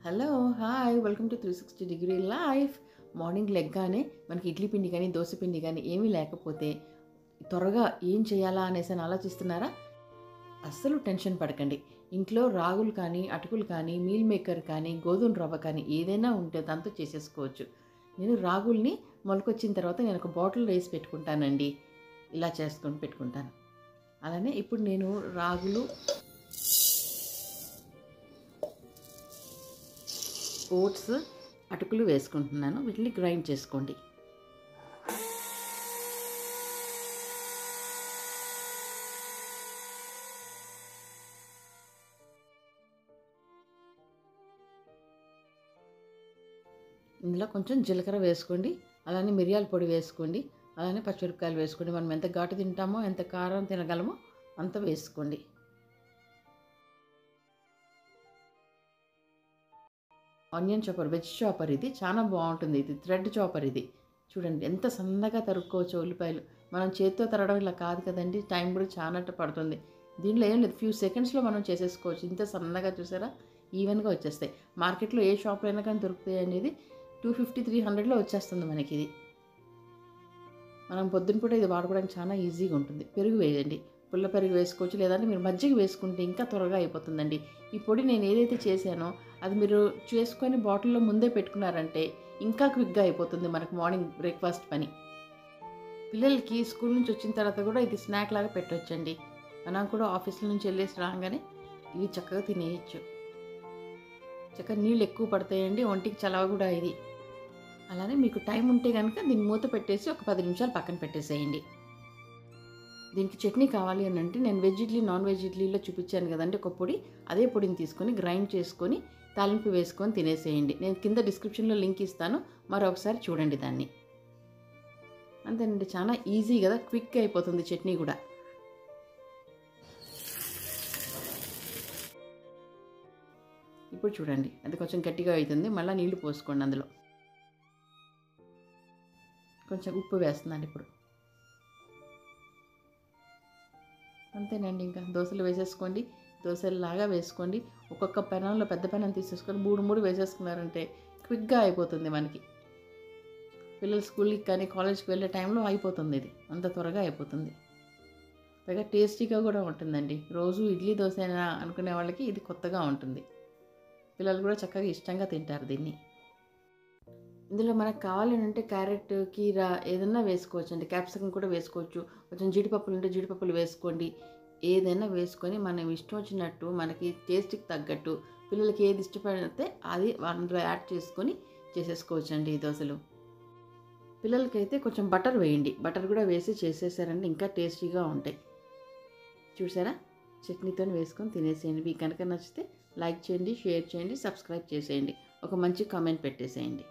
Hello hi welcome to 360 degree life. Morning లెగ్గానే మనకి ఇడ్లీ పిండి కానీ దోశ పిండి కానీ ఏమీ లేకపోతే త్వరగా ఏం చేయాలా అనేసి అని ఆలోచిస్తున్నారా? అస్సలు టెన్షన్ పడకండి. ఇంట్లో రాగులు కానీ అటుకులు కానీ మీల్ మేకర్ కానీ గోధుమ రవ్వ కానీ ఏదైనా ఉంటే దాంతో చేసేసుకోవచ్చు. నేను రాగుల్ని మొలకొచ్చిన తర్వాత నేను ఒక బాటిల్ వేసి పెట్టుకుంటానండి. ఇలా చేసుకొని పెట్టుకుంటాను. అలానే ఇప్పుడు నేను రాగులు, ఓట్స్, అటుకులు వేసుకుంటున్నాను. వీటిని గ్రైండ్ చేసుకోండి. ఇందులో కొంచెం జీలకర్ర వేసుకోండి, అలానే మిరియాల పొడి వేసుకోండి, అలానే పచ్చిమిరపకాయలు వేసుకోండి. మనం ఎంత ఘాటు తింటామో ఎంత కారం తినగలమో అంత వేసుకోండి. ఆనియన్ చాపర్, వెజ్ చాపర్, ఇది చాలా బాగుంటుంది. ఇది థ్రెడ్ చాపర్. ఇది చూడండి ఎంత సన్నగా తరుక్కోవచ్చు ఉల్లిపాయలు. మనం చేతితో తరగడం ఇలా కాదు కదండి, టైం కూడా చాలా పడుతుంది. దీంట్లో ఏం లేదు, ఫ్యూ సెకండ్స్లో మనం చేసేసుకోవచ్చు. ఇంత సన్నగా చూసారా, ఈవెన్గా వచ్చేస్తాయి. మార్కెట్లో ఏ షాప్లో అయినా కానీ దొరుకుతాయి అనేది 250-300లో వచ్చేస్తుంది మనకి. ఇది మనం పొద్దున పూట ఇది వాడుకోవడానికి చాలా ఈజీగా ఉంటుంది. పెరుగు వేయండి, పుల్ల పెరుగు వేసుకోవచ్చు, లేదంటే మీరు మజ్జిగ వేసుకుంటే ఇంకా త్వరగా అయిపోతుందండి. ఈ పొడి నేను ఏదైతే చేశానో అది మీరు చేసుకొని బాటిల్లో ముందే పెట్టుకున్నారంటే ఇంకా క్విక్గా అయిపోతుంది మనకు మార్నింగ్ బ్రేక్ఫాస్ట్ పని. పిల్లలకి స్కూల్ నుంచి వచ్చిన తర్వాత కూడా ఇది స్నాక్ లాగా పెట్టవచ్చండి. మనం కూడా ఆఫీస్ల నుంచి వెళ్ళేసి రాగానే ఇవి చక్కగా తినేయచ్చు. చక్కగా నీళ్ళు ఎక్కువ పడతాయండి, ఒంటికి చలవ కూడా ఇది. అలానే మీకు టైం ఉంటే కనుక దీన్ని మూత పెట్టేసి ఒక 10 నిమిషాలు పక్కన పెట్టేసేయండి. దీనికి చట్నీ కావాలి అని అంటే నేను వెజ్ ఇడ్లీ, నాన్ వెజ్ ఇడ్లీలో చూపించాను కదండి ఒక పొడి, అదే పొడిని తీసుకొని గ్రైండ్ చేసుకొని తాలింపు వేసుకొని తినేసేయండి. నేను కింద డిస్క్రిప్షన్లో లింక్ ఇస్తాను, మరొకసారి చూడండి దాన్ని. అంతేనండి, చాలా ఈజీ కదా, క్విక్ అయిపోతుంది చట్నీ కూడా. ఇప్పుడు చూడండి అది కొంచెం గట్టిగా అవుతుంది, మళ్ళీ నీళ్లు పోసుకోండి. అందులో కొంచెం ఉప్పు వేస్తున్నాను ఇప్పుడు. అంతేనండి, ఇంకా దోశలు వేసేసుకోండి. దోశలాగా వేసుకోండి. ఒక్కొక్క పెనంలో పెద్ద పెనం తీసేసుకొని 3 వేసేసుకున్నారంటే క్విక్గా అయిపోతుంది మనకి. పిల్లలు స్కూల్కి కానీ కాలేజ్కి వెళ్ళే టైంలో అయిపోతుంది. ఇది అంత త్వరగా అయిపోతుంది. పైగా టేస్టీగా కూడా ఉంటుందండి. రోజు ఇడ్లీ దోశ అయినా అనుకునే వాళ్ళకి ఇది కొత్తగా ఉంటుంది. పిల్లలు కూడా చక్కగా ఇష్టంగా తింటారు దీన్ని. ఇందులో మనకు కావాలి అంటే క్యారెట్, కీరా ఏదైనా వేసుకోవచ్చు అండి. క్యాప్సికం కూడా వేసుకోవచ్చు. కొంచెం జీడిపప్పులు ఉంటే జీడిపప్పులు వేసుకోండి. ఏదైనా వేసుకొని మనం ఇష్టం వచ్చినట్టు మనకి టేస్ట్కి తగ్గట్టు పిల్లలకి ఏది ఇష్టపడితే అది అందులో యాడ్ చేసుకొని చేసేసుకోవచ్చు అండి ఈ దోశలు. పిల్లలకైతే కొంచెం బటర్ వేయండి. బటర్ కూడా వేసి చేసేసారంటే ఇంకా టేస్టీగా ఉంటాయి. చూసారా, చట్నీతో వేసుకొని తినేసేయండి. మీకు కనుక నచ్చితే లైక్ చేయండి, షేర్ చేయండి, సబ్స్క్రైబ్ చేసేయండి, ఒక మంచి కామెంట్ పెట్టేసేయండి.